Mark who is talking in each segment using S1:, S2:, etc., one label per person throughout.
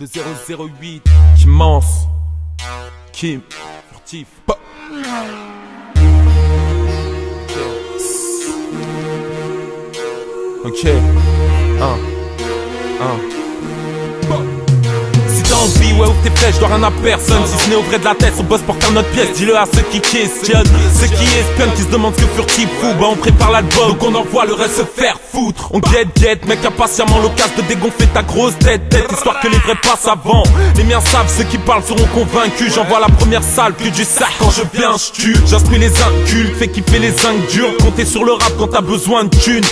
S1: de 008, immense, Kim, furtif. Ok, si t'as envie, ouais, ouvre tes flèches, je dois rien à personne. Si ce n'est au vrai de la tête, on bosse pour faire notre pièce. Dis-le à ceux qui questionnent, ceux qui espionnent, qui se demandent ce que furtif fou. Bah on prépare l'album, donc on envoie le reste se faire foutre. On guette, mec impatiemment l'occasion de dégonfler ta grosse tête, histoire que les vrais passent avant. Les miens savent, ceux qui parlent seront convaincus. J'envoie la première salle, que du sac quand je viens, j'tue. J'instruis les incultes, fais kiffer les zincs durs. Comptez sur le rap quand t'as besoin de thunes.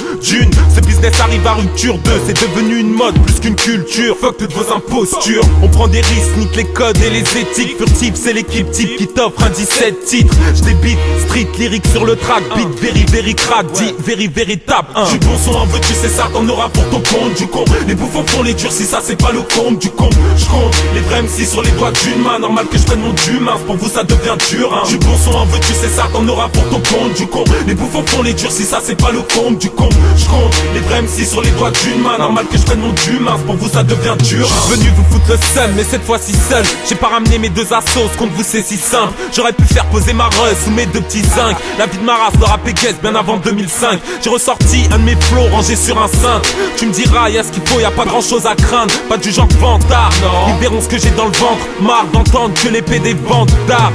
S1: Ce business arrive à rupture 2, c'est devenu une mode plus qu'une culture. Fuck toutes vos impostures. On prend des risques, nique les codes et les éthiques. Furtif, c'est l'équipe type qui t'offre un 17 titres. J'débite, street, lyrique sur le track. Beat, very crack, dit very véritable. Du bon son en veux-tu, c'est ça, t'en auras pour ton compte. Du con, les bouffons font les durs, si ça c'est pas le compte. Du con, j'compte les vrais MC sur les doigts d'une main. Normal que je prenne mon du mince, pour vous ça devient dur hein. Du bon son en veux-tu, c'est ça, t'en auras pour ton compte. Du con, les bouffons font les durs, si ça c'est pas le compte. Du con, j'compte les vrais MC sur les doigts d'une main. Normal que je prenne mon du mince, pour vous ça devient dur hein. J'suis venu vous foutre le seum, mais cette fois-ci seul. J'ai pas ramené mes deux assos, contre vous c'est si simple. J'aurais pu faire poser ma reuse sous mes deux petits zincs. La vie de ma race, le rap est guest bien avant 2005. J'ai ressorti un de mes flots rangé sur un cintre. Tu me diras, y'a ce qu'il faut, y'a pas grand chose à craindre. Pas du genre vantard, libérons ce que j'ai dans le ventre. Marre d'entendre que l'épée des ventes d'art.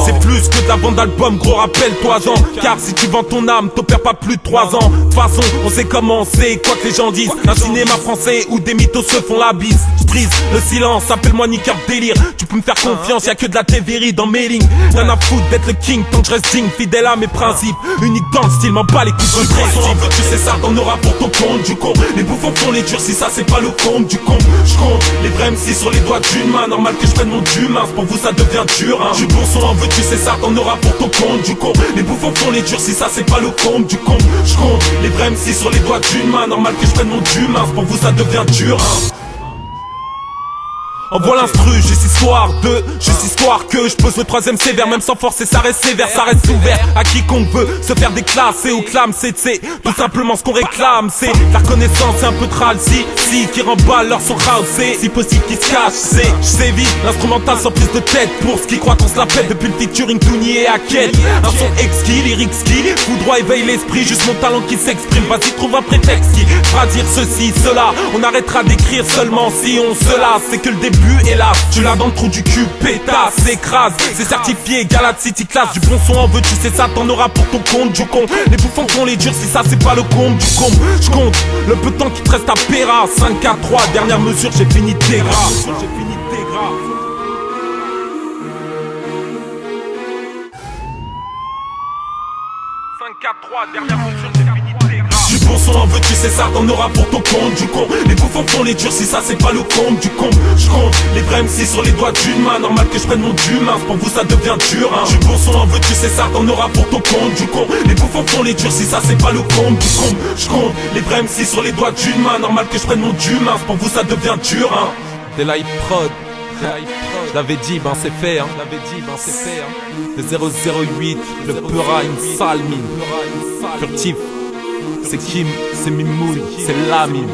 S1: C'est plus que de la bande d'album, gros rappelle-toi-en. Car si tu vends ton âme, t'opères pas plus de 3 ans. De toute façon, on sait comment c'est, quoi que les gens disent. Un cinéma français où des mythos se font la bise. J'brise le silence, appelle-moi niqueur délire. Tu peux me faire confiance, y'a que de la thévérie dans mes lignes. Rien à foutre d'être le king, tant que je reste digne, fidèle à mes principes. Unique dans le style, m'en bats les couilles de principe. Tu sais ça, t'en auras pour ton compte, du con. Les bouffons font les durs, si ça c'est pas le compte, du con. J'compte les vrais MC sur les doigts d'une main. Normal que je prenne mon du mince, pour vous ça devient dur hein. Du bon son en veux-tu, c'est ça, t'en auras pour ton compte, du con. Les bouffons font les durs, si ça c'est pas le compte, du con. J'compte les vrais MC sur les doigts d'une main. Normal que je prenne mon du mince, pour vous ça devient dur hein. Envoie l'instru, juste histoire que je pose le troisième sévère. Même sans forcer, ça reste sévère, ça reste ouvert à quiconque veut se faire déclasser ou clame. C'est tout simplement ce qu'on réclame. C'est la reconnaissance, c'est un peu tral. Si qui remballe leur son house, c'est si possible qui se cache. Je sévis l'instrumental sans prise de tête. Pour ce qui croit qu'on se la pète depuis le featuring Touni et Hackett. Un son exquis, lyrique ski, foudroie éveille l'esprit. Juste mon talent qui s'exprime. Vas-y, trouve un prétexte qui fera dire ceci, cela. On arrêtera d'écrire seulement si on se lasse. C'est que le début. Et là, tu l'as dans le trou du cul, pétasse, écrase. C'est certifié, Galate City Class. Du bon son en veux-tu, c'est ça, t'en auras pour ton compte, du con. Les bouffons font les durs, si ça c'est pas le compte, du con. J'compte le peu de temps qui te reste à Péra. 5, 4, 3, dernière mesure, j'ai fini tes gras. 5, 4, 3, dernière mesure, j'ai fini tes gras. Du bon son en veux-tu, c'est ça, t'en auras pour ton compte, du con. Les bouffons font les durs, si ça c'est pas le compte, du con. J'compte les vrais MC sur les doigts d'une main. Normal que je prenne mon du mince, pour vous ça devient dur hein. Du bon son en veux-tu, c'est ça, t'en auras pour ton compte, du con. Les bouffons font les durs, si ça c'est pas le compte, du con. J'compte les vrais MC sur les doigts d'une main. Normal que je prenne mon du mince, pour vous ça devient dur hein. C'est la prod. Je l'avais dit, ben c'est fait hein. Le 008, le Peura, une sale mine. Furtif, c'est Kim, c'est Mimoun, c'est la mine.